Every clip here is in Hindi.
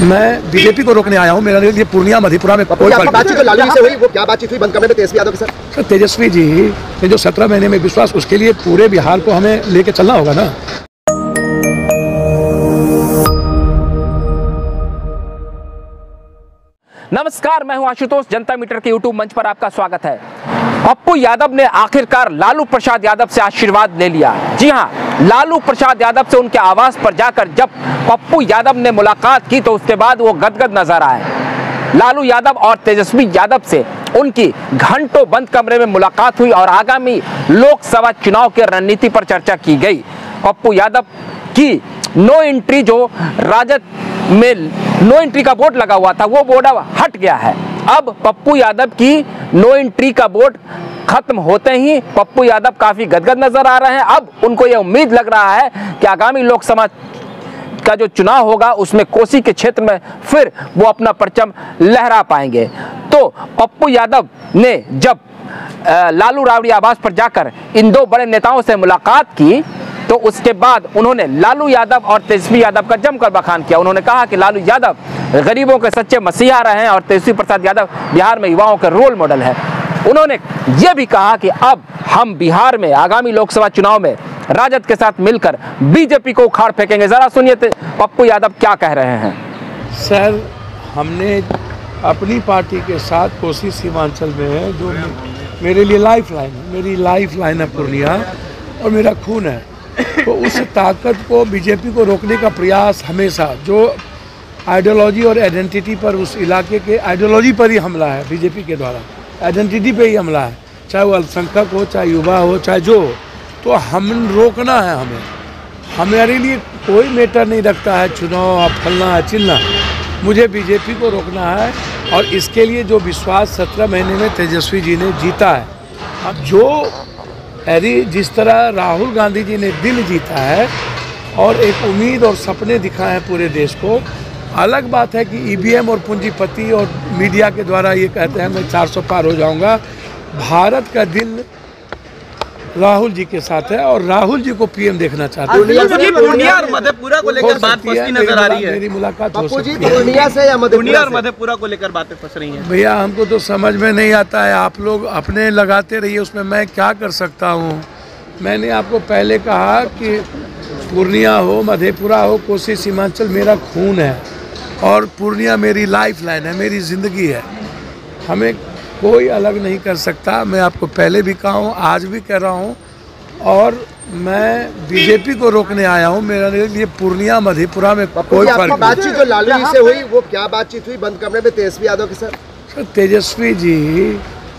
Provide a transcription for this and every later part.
मैं बीजेपी को रोकने आया हूँ। मेरे लिए पूर्णिया मधेपुरा में कोई बातचीत जो लालू जी से हुई वो क्या बातचीत हुई बंद कमरे में तेजस्वी यादव के साथ? सर तेजस्वी जी ने जो 17 महीने में विश्वास, उसके लिए पूरे बिहार को हमें लेके चलना होगा ना। नमस्कार, मैं हूं आशुतोष। जनता मीटर के यूट्यूब मंच पर आपका स्वागत है। पप्पू यादव ने आखिरकार लालू प्रसाद यादव से आशीर्वाद ले लिया। जी हां, लालू प्रसाद यादव से उनके आवास पर जाकर जब पप्पू यादव ने मुलाकात की तो उसके बाद वो गदगद नजर आए। लालू यादव और तेजस्वी यादव से उनकी घंटों बंद कमरे में मुलाकात हुई और आगामी लोकसभा चुनाव की रणनीति पर चर्चा की गई। पप्पू यादव की नो एंट्री, जो राजद में नो एंट्री का बोर्ड लगा हुआ था, वो बोर्ड अब हट गया है। अब पप्पू यादव की नो एंट्री का बोर्ड खत्म होते ही पप्पू यादव काफी गदगद नजर आ रहे हैं। अब उनको यह उम्मीद लग रहा है कि आगामी लोकसभा का जो चुनाव होगा उसमें कोसी के क्षेत्र में फिर वो अपना परचम लहरा पाएंगे। तो पप्पू यादव ने जब लालू राबड़ी आवास पर जाकर इन दो बड़े नेताओं से मुलाकात की तो उसके बाद उन्होंने लालू यादव और तेजस्वी यादव का जमकर बखान किया। उन्होंने कहा कि लालू यादव गरीबों के सच्चे मसीहा रहे हैं और तेजस्वी प्रसाद यादव बिहार में युवाओं के रोल मॉडल है। उन्होंने ये भी कहा कि अब हम बिहार में आगामी लोकसभा चुनाव में राजद के साथ मिलकर बीजेपी को उखाड़ फेंकेंगे। जरा सुनिए पप्पू यादव क्या कह रहे हैं। सर, हमने अपनी पार्टी के साथ कोसी सीमांचल में है, जो मेरे लिए लाइफ लाइन है, मेरी लाइफ लाइन है पूर्णिया और मेरा खून है। तो उस ताकत को, बीजेपी को रोकने का प्रयास हमेशा, जो आइडियोलॉजी और आइडेंटिटी पर, उस इलाके के आइडियोलॉजी पर ही हमला है बीजेपी के द्वारा, आइडेंटिटी पे ही हमला है, चाहे वो अल्पसंख्यक हो, चाहे युवा हो, चाहे जो हो। तो हम रोकना है हमें। हमारे लिए कोई मैटर नहीं रखता है चुनाव, फलना है चिलना, मुझे बीजेपी को रोकना है। और इसके लिए जो विश्वास 17 महीने में तेजस्वी जी ने जीता है, अब जो जिस तरह राहुल गांधी जी ने दिल जीता है और एक उम्मीद और सपने दिखाए हैं पूरे देश को। अलग बात है कि ईवीएम और पूंजीपति और मीडिया के द्वारा ये कहते हैं मैं 400 पार हो जाऊंगा। भारत का दिल राहुल जी के साथ है और राहुल जी को पीएम देखना चाहते हैं। पूर्णिया और मधेपुरा को लेकर बात फंसती नजर आ रही है। मेरी मुलाकात हो सकती है। पूर्णिया से या पूर्णिया और मधेपुरा को लेकर बातें फंस रही हैं। भैया, हमको तो समझ में नहीं आता है। आप लोग अपने लगाते रहिए, उसमें मैं क्या कर सकता हूँ। मैंने आपको पहले कहा कि पूर्णिया हो, मधेपुरा हो, कोसी सीमांचल मेरा खून है और पूर्णिया मेरी लाइफ लाइन है, मेरी ज़िंदगी है। हमें कोई अलग नहीं कर सकता। मैं आपको पहले भी कहा हूँ, आज भी कह रहा हूँ, और मैं बीजेपी को रोकने आया हूँ। मेरे लिए पूर्णिया मधेपुरा में कोई फर्क नहीं। बातचीत जो लालू जी से हुई वो क्या बातचीत हुई बंद कमरे में तेजस्वी यादव के साथ? सर, तेजस्वी जी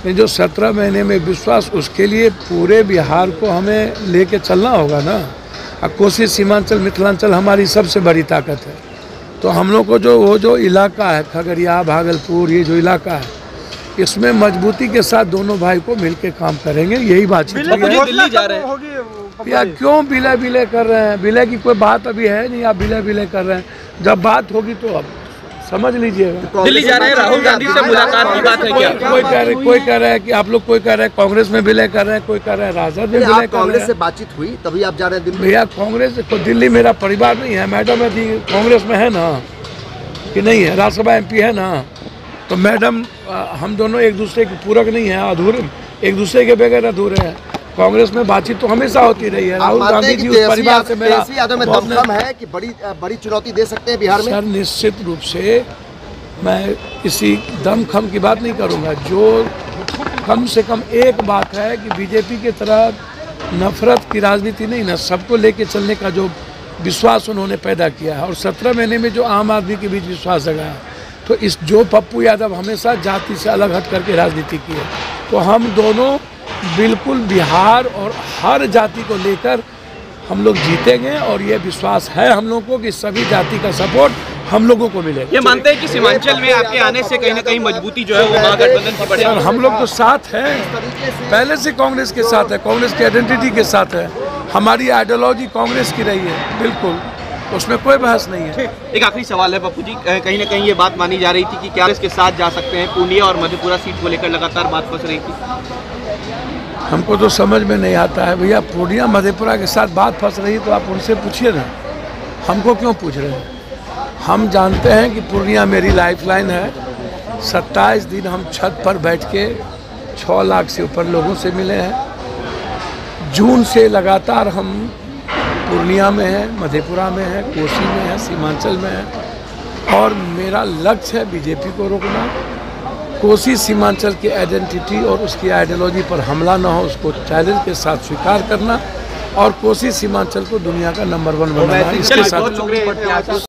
ने जो 17 महीने में विश्वास, उसके लिए पूरे बिहार को हमें लेके चलना होगा ना। कोसी सीमांचल, मिथिलांचल हमारी सबसे बड़ी ताकत है। तो हम लोग को जो इलाका है, खगड़िया, भागलपुर, ये जो इलाका है, इसमें मजबूती के साथ दोनों भाई को मिलके काम करेंगे। यही बातचीत है। दिल्ली जा रहे हैं या क्यों बिले कर रहे हैं? बिले की कोई बात अभी है नहीं, आप बिले कर रहे हैं। जब बात होगी तो अब समझ लीजिएगा। दिल्ली जा रहे हैं, राहुल गांधी से मुलाकात की बात है क्या? कोई कह रहा है कि आप लोग, कोई कह रहे हैं कांग्रेस में विलय कर रहे हैं, कोई कह रहे हैं राजद में विलय कर रहे हैं। कांग्रेस से बातचीत हुई तभी आप जा रहे हैं दिल्ली? भैया, कांग्रेस को दिल्ली मेरा परिवार नहीं है। मैडम अभी कांग्रेस में है ना कि नहीं है? राज्यसभा MP है ना। तो मैडम, हम दोनों एक दूसरे के पूरक नहीं है, अधूरे, एक दूसरे के बगैर अधूरे हैं। कांग्रेस में बातचीत तो हमेशा होती रही है। राहुल गांधी जी उस परिवार से मेरा दम है कि बड़ी चुनौती दे सकते हैं बिहार में। सर, निश्चित रूप से मैं किसी दम खम की बात नहीं करूंगा। जो कम से कम एक बात है कि बीजेपी की तरह नफरत की राजनीति नहीं ना, सबको लेके चलने का जो विश्वास उन्होंने पैदा किया है और 17 महीने में जो आम आदमी के बीच विश्वास जगाया, तो इस जो पप्पू यादव हमेशा जाति से अलग हट करके राजनीति की है, तो हम दोनों बिल्कुल बिहार और हर जाति को लेकर हम लोग जीतेंगे। और ये विश्वास है हम लोगों को कि सभी जाति का सपोर्ट हम लोगों को मिलेगा। ये मानते हैं कि सीमांचल में आपके आने से कहीं ना कहीं मजबूती जो है वो महागठबंधन की बढ़ेगी। सर, हम लोग तो साथ हैं, पहले से कांग्रेस के साथ है, कांग्रेस की आइडेंटिटी के साथ है। हमारी आइडियोलॉजी कांग्रेस की रही है, बिल्कुल, उसमें कोई बहस नहीं है। एक आखिरी सवाल है पप्पू जी, कहीं ना कहीं ये बात मानी जा रही थी कि क्या इसके साथ जा सकते हैं? पूर्णिया और मधेपुरा सीट को लेकर लगातार बात फंस रही थी। हमको तो समझ में नहीं आता है भैया। पूर्णिया मधेपुरा के साथ बात फंस रही है तो आप उनसे पूछिए ना, हमको क्यों पूछ रहे हैं? हम जानते हैं कि पूर्णिया मेरी लाइफलाइन है। 27 दिन हम छत पर बैठ के 6 लाख से ऊपर लोगों से मिले हैं। जून से लगातार हम पूर्णिया में हैं, मधेपुरा में हैं, कोसी में हैं, सीमांचल में हैं और मेरा लक्ष्य है बीजेपी को रोकना। कोसी सीमांचल की आइडेंटिटी और उसकी आइडियोलॉजी पर हमला न हो, उसको चैलेंज के साथ स्वीकार करना और कोसी सीमांचल को दुनिया का नंबर 1 बनाना। इसके साथ